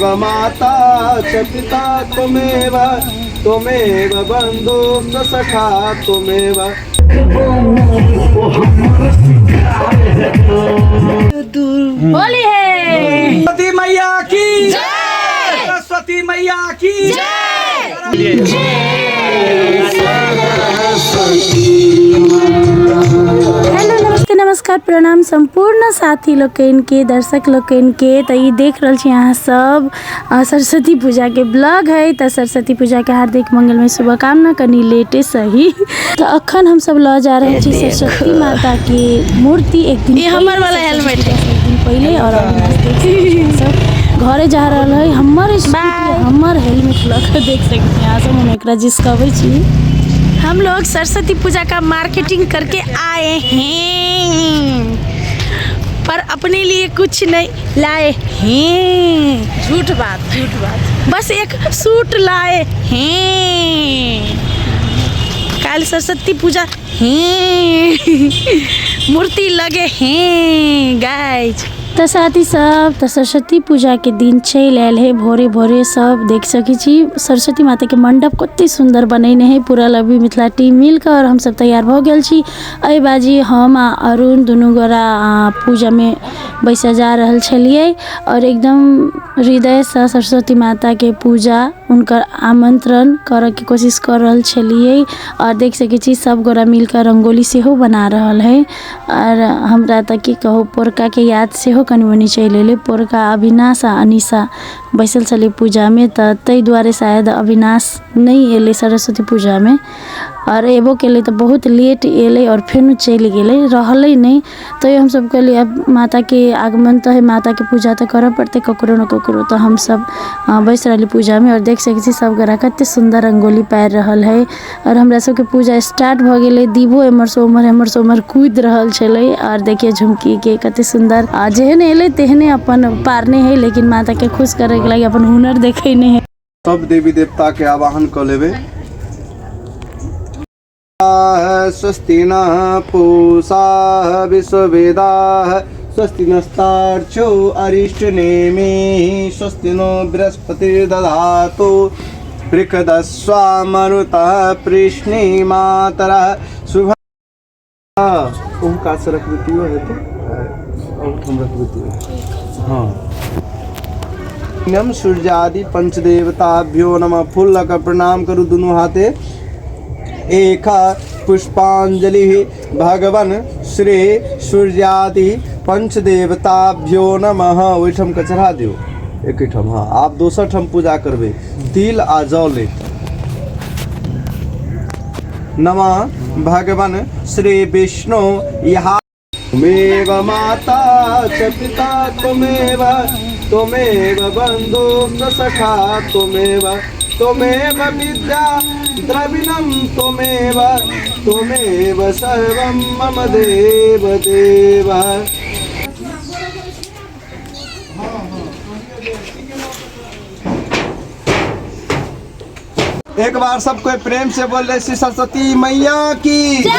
माता च पिता त्वमेव त्वमेव बन्धुश्च सखा त्वमेव। होली है। सरस्वती मैया की जय। सरस्वती मैया की हेलो नमस्ते नमस्कार प्रणाम संपूर्ण साथी लोगन के दर्शक लोगन के। तो ये देख रहे छी अहाँ सब सरस्वती पूजा के ब्लॉग है। तो सरस्वती पूजा के हार्दिक मंगलमय शुभकामना कनी लेटे सही। तो अखन हम सब ल जा रहे छी सरस्वती माता की मूर्ति एक दिन हमर वाला हेलमेट एक दिन पहले और सब घरे जा रहा है। हमर हेलमेट लग देख सकते हैं यहाँ सब हम एकरा जिसकबै छी। हम लोग सरस्वती पूजा का मार्केटिंग करके आए हैं पर अपने लिए कुछ नहीं लाए हैं। झूठ बात बस एक सूट लाए हैं। कल सरस्वती पूजा हैं मूर्ति लगे हैं गाइज। तो साथी सब तो सरस्वती पूजा के दिन चल आयल है। भोरे भोरे सब देख सकी छी सरस्वती माता के मंडप कते सुंदर बनैने है। पूरा लवी मिथिला टीम मिलकर और हम सब तैयार हो गेल छी। अय बाजी हम आ अरुण दुनू गोरा पूजा में बैसा जा रहल छलिए और एकदम हृदय से सरस्वती माता के पूजा उनकर आमंत्रण करे के कोशिश कर रहल छलिए। और देख सके छी सब गोरा मिलकर रंगोली से हो बना रहल है। और हमरा तक की कहो पोरका के याद से हो कनी मनी चल एले। पोरका अविनाश आ अनिशा बैसल छले पूजा में तो तै दुआरे शायद अविनाश नहीं एले सरस्वती पूजा में और एबो केले तो बहुत लेट एले और फिर चल गेले रहले नहीं। तो हम सब कहलिए अब माता के आगमन तो है, माता के पूजा तो करे पड़ते ककरो न ककरो। तो हम सब बैस रहली पूजा में और देख सके छी सब गोरा कते सुंदर रंगोली पार रहल है। और हमरा सब के पूजा स्टार्ट भ गेले। दीवो एमर से उमर कूद रहल छले और देखिए झुमकी के कते सुंदर जेहन एले तेहने अपन पारने है। लेकिन माता के खुश करे के लागि अपन हुनर देखेने है। सब देवी देवता के आवाहन कर लेबे। स्वस्ति न पूषा विश्ववेदाः स्वस्ति नस्तार्क्ष्यो अरिष्टनेमिः स्वस्ति नो बृहस्पतिर्दधातु बृहदस्वा मरुतः कृष्णीमातरः शुभ ओंकार से रखती हो है तो हम रखती हो। हाँ नम सूर्यादि पंचदेवताभ्यो नमः। फूल लगा प्रणाम करूँ दोनों हाथे। एक पुष्पांजलि भगवन श्री सूर्यादि पंचदेवताभ्यो नमः। ओहिठम के चढ़ा दियो एक ठम। हाँ आप दोसर ठम पूजा करबे तिल आ जौ ले। नमः भगवन श्री विष्णु यहाँ त्वमेव माता च पिता त्वमेव त्वमेव बन्धुश्च सखा त्वमेव त्वमेव विद्या द्रविणं त्वमेव त्वमेव सर्वं मम देव देव। एक बार सब कोई प्रेम से बोल रहे श्री सरस्वती मैया की जय।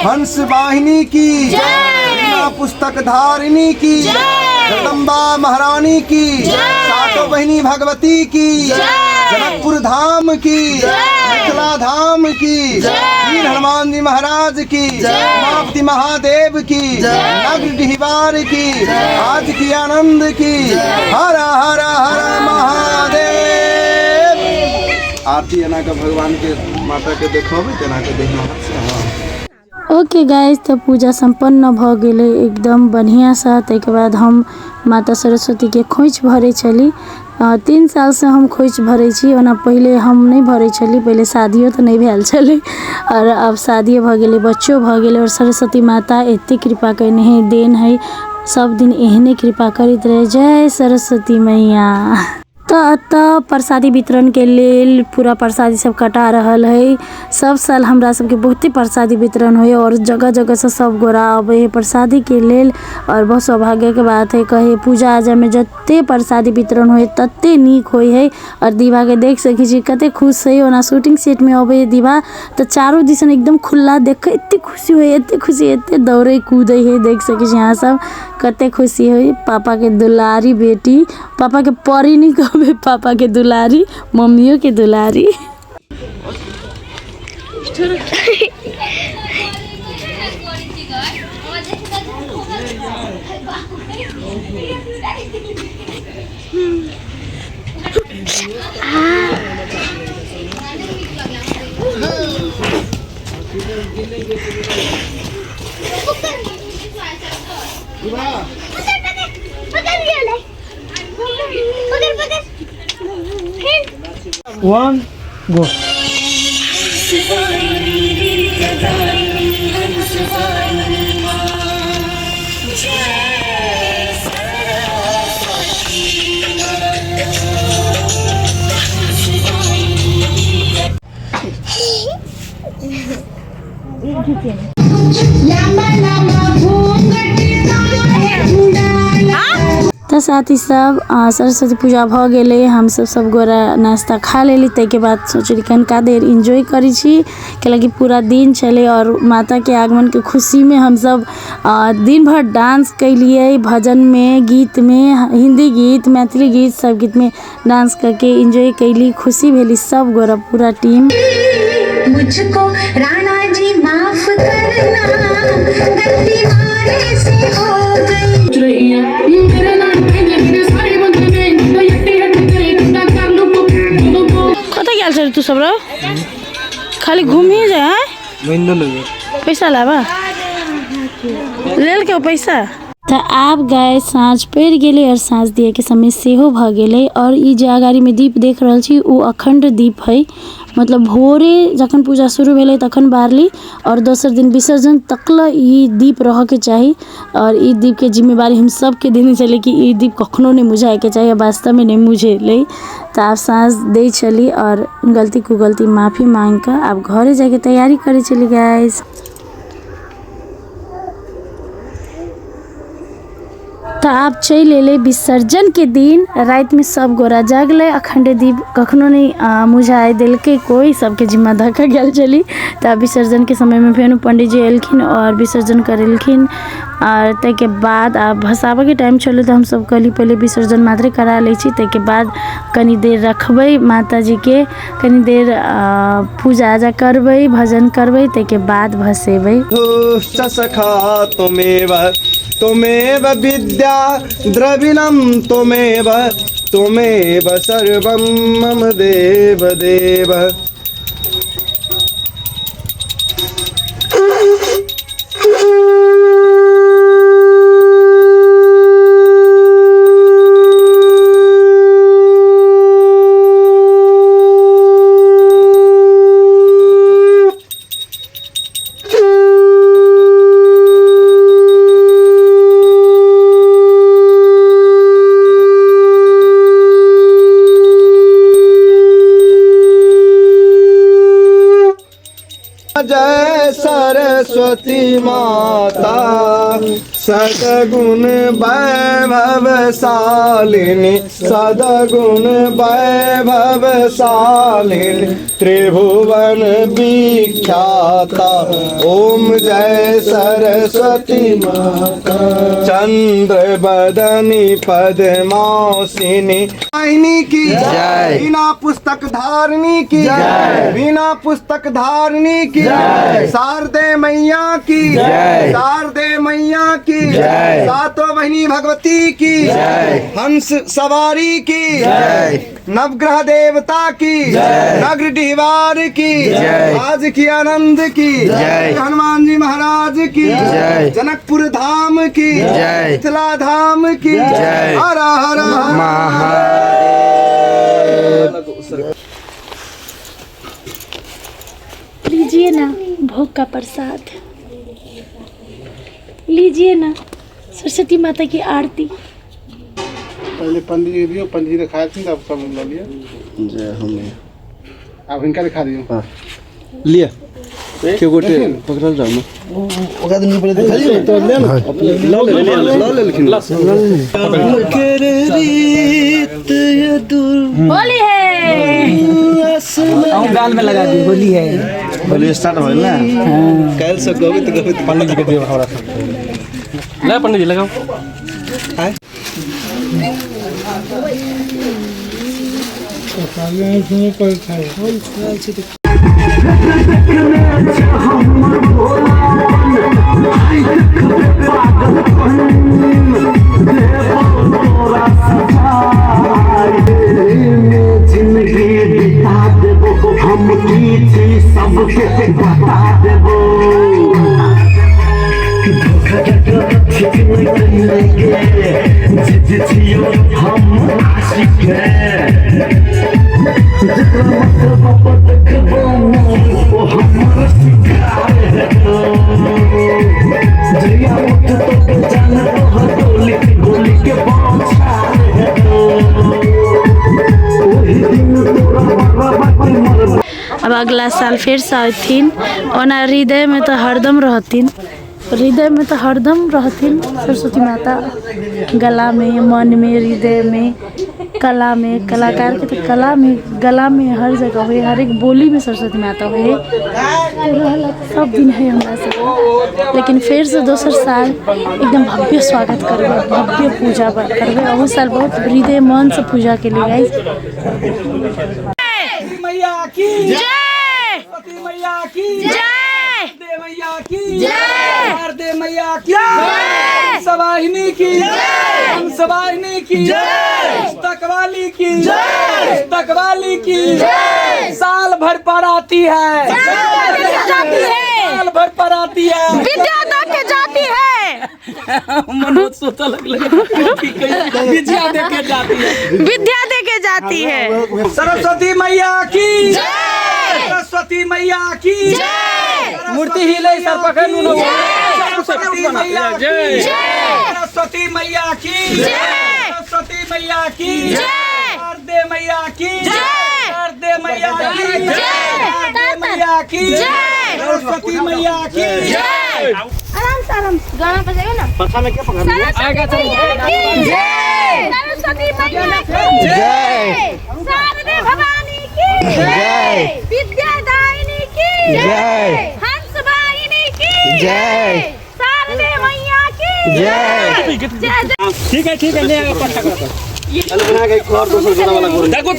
हंस वाहिनी की जय। पुस्तक धारिणी की जगदम्बा महारानी की सातों बहिनी भगवती की जनकपुर धाम की मिथिला धाम की वीर हनुमान जी महाराज की उमापति महादेव की नगर डिहबार की आज की आनंद की हर हर हर महादेव। आरती एना के भगवान के माता के देखबे तेना के देखना है। ओके गाइस तो पूजा संपन्न भ गेले एकदम बढ़िया सा। तक बाद हम माता सरस्वती के खोइच भरे छली। 3 साल से हम खोइच भरे छी। ओना पहले हम नहीं भरे छली, पहले शादियों तो नहीं भेल छले और अब शादियों भ गेले, बच्चों भ गेले। और सरस्वती माता एते कृपा करने है देन है सब दिन एहने कृपा करित रहे। जय सरस्वती मैया। तो प्रसादी वितरण के लेल पूरा प्रसादी सब कटा रहल है। सब साल हमरा सबके बहुते प्रसादी वितरण होय और जगह जगह से सब गोरा आवे है प्रसादी के लेल। और बहुत सौभाग्य के बात है कहे पूजा आजा में जते प्रसादी वितरण होय तते नीक होय है। और दीवा के देख सकी छी कते खुश है ओना शूटिंग सेट में आवे दीवा तो चारों दिसन एकदम खुला देख एते खुशी होय एते खुशी एते दौड़े कूदे है देख सकी छी यहाँ सब कते खुशी है। पापा के दुलारी बेटी पापा के परी नहीं कहबे पापा के दुलारी मम्मियों के दुलारी। One, go. तो साथ ही सब सरस्वती पूजा भ गेले हम सब गोरा नाश्ता खा लेली तै के बाद सोचली कनका देर एंजॉय करी छी कि पूरा दिन चले और माता के आगमन के खुशी में हम सब दिन भर डांस कैलिए भजन में गीत में हिंदी गीत मैथिली गीत सब गीत में डांस करके एंजॉय कैली खुशी भेली सब गोरा पूरा टीम। मुझको राणा जी माफ करना गलती मारे से हो गई। कता गेल छ तू सब र खाली घूमी जा पैसा लाबा लेल के पैसा तो आप गए साँझ पड़ गेले और साँझ दिए के समय सेहो भ गेले। और ई जे अगाड़ी में दीप देख रहल छी उ अखंड दीप है मतलब भोरे जखन पूजा शुरू भेले तखन बारली और दोसर दिन विसर्जन तकला ई दीप रह के चाहिए। और ई दीप के जिम्मेवारी हम सब के देने चले कि ई दीप कखनो नहीं मुझाए के चाहिए वास्तव में नहीं मुझेले। तो आप साँझ दे चली और गलती को गलती माफ़ी मांग कर आप घरे जाके तैयारी करे चली गाइस। तो आप चल ले विसर्जन के दिन रात में सब गोरा जागले अखंड दीप कखनो नहीं मुझाए दिल के कोई सबके जिम्मा धक्का गल चली। तो विसर्जन के समय में फिर पंडित जी एलखिन और विसर्जन करेलखिन और ते के बाद आप भसावे के टाइम चलो तो हम सब कहली पहले विसर्जन मात्रे करा ले छी। ते के बाद कनी देर रखबै माता जी के कनी देर पूजा आजा करबै भजन करबै ते के बाद भसेबै। सखा त्वमेव विद्या द्रविणं त्वमेव सर्वं मम देव देव। जय सरस्वती माता सदगुण वैभवशालिनी सदगुण वैभवशालिनी त्रिभुवन विख्याता ओम जय सरस्वती माता। चंद्र बदनी पद्मासिनी की जय। बिना पुस्तक धारणी की जय। बिना पुस्तक धारणी की जय। शारदे मैया की जय। शारदे मैया की जय। सातों बहिनी भगवती की जय। हंस सवारी की जय। नवग्रह देवता की जय। नगर डिहवार की जय। आज की आनंद की जय। हनुमान जी महाराज की जय। जनकपुर धाम की जय। मिथिला धाम की जय। हर हर लीजिए ना भोग का प्रसाद लीजिए ना सरस्वती माता की आरती पहले पंडित जी दियो, पंडित जी दिखाए थे तब सब ले लिया। जय हमें अब इनका दिखा दियो। हां लिया क्यों गोटे पकड़ जाओ ना ओका दिन पहले दिखा दियो तो ले लो ले लेकिन करे रीत ये दूर होली है गाल में लगा दी होली है। होली स्टार्ट हो ना कल से गोविंद पंडित जी के दियो हमारा सब ले पंडित जी लगाओ। हाय जिंदगी बिता देबो हम की थी सबके बता देबो धोखा ठीक नहीं करेंगे जिद जियो हम आशिक हैं जितना मतलब देखबो वो हमारा शिकार है जया मत तो जान तो गोली गोली के बौछार है अब अगला साल फिर से आथिन ओना हृदय में तो हरदम रहतीन सरस्वती माता गला में मन में हृदय में कला में कलाकार के तो कला में गला में हर जगह हुए हर एक बोली में सरस्वती माता हुए सब दिन है हमारा सब। लेकिन फिर से दोसर साल एकदम भव्य स्वागत करबे भव्य पूजा करबे अहू साल बहुत हृदय मन से पूजा के लिए गाइस। मैया की जय सती मैया की जय दे मैया की जय दे मैया की सवाहिनी की हंसवाहिनी की पुस्तकवाली की पुस्तकवाली की साल भर पर आती है साल भर पर आती है विद्या दे के जाती है मनोज सोचा लगे विद्या दे के जाती है विद्या दे के जाती है। सरस्वती मैया की जय सरस्वती मैया की मूर्ति हिले सर पकड़ लो सरस्वती मैया की सरस्वती मैया की सरस्वती मैया की शारदे मैया की शारदे मैया की शारदे मैया की सरस्वती मैया की आराम से गाना बजेगा ना। पता में क्या पकड़ लिया? आएगा चलो सरस्वती मैया की जय शारदे भवानी की जय विद्यादायिनी की जय हंसवाहिनी की जय शारदे मैया की जय ठीक है ले आएगा पट्टा कर चलो बना के एक और दूसरा गाना वाला गोरी। ताको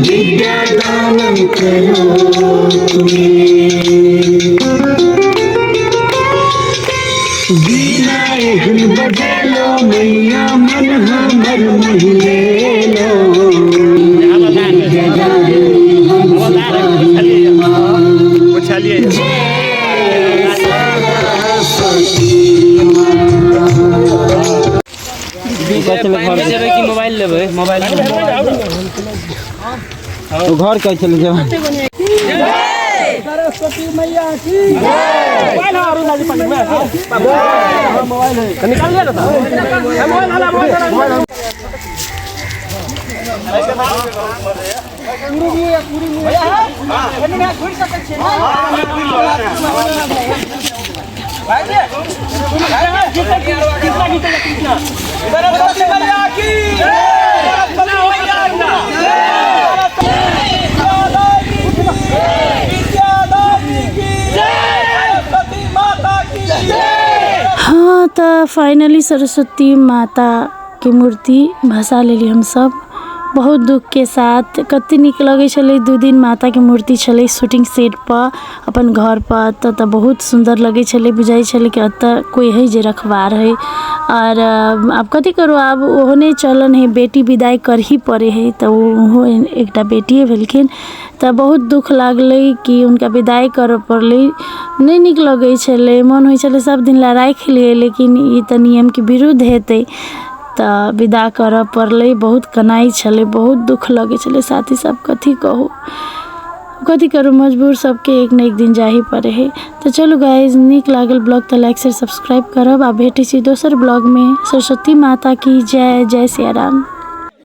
विद्या दान करो तुम्हें बीना एक बजा लो मैया मन हमर महिले लो मोबाइल लेबै मोबाइल घर कह चल जाओ सरस्वती मैया की मोबाइल है अरुण जी पंडित में मोबाइल है निकाल लिया था मोबाइल वाला मोबाइल पूरी भैया है मैं घुर सकते छी भाई जी कितना सरस्वती मैया की हाँ तो फाइनली सरस्वती माता की मूर्ति भसा लेली हम सब बहुत दुख के साथ। कते निक लगे छले 2 दिन माता के मूर्ति छले शूटिंग सेट पर अपन घर पर तो बहुत सुंदर लगे छले बुझाई छले कि अत कोई है जे रखवार है। और अब कथी करू अब ओहने चलन है बेटी विदाई कर ही पड़े है तो वो एक बेटी भेलखिन तो बहुत दुख लागले कि उनका विदाई कर पड़ले। नहीं निक लगे छले मन होइ छले सब दिन ला राख लिए लेकिन ये तो नियम के विरुद्ध हेतै तो विदा कर पड़ले। बहुत कनाई छले बहुत दुख लगे छले साथी सब कथी कहू कथी करू मजबूर सबके एक न एक दिन जा ही पड़े है। तो चलो गाइज निक लागल ब्लॉग तो लाइक से सब्सक्राइब करब आ भेटै छी दोसर ब्लॉग में। सरस्वती माता की जय जय सिया राम।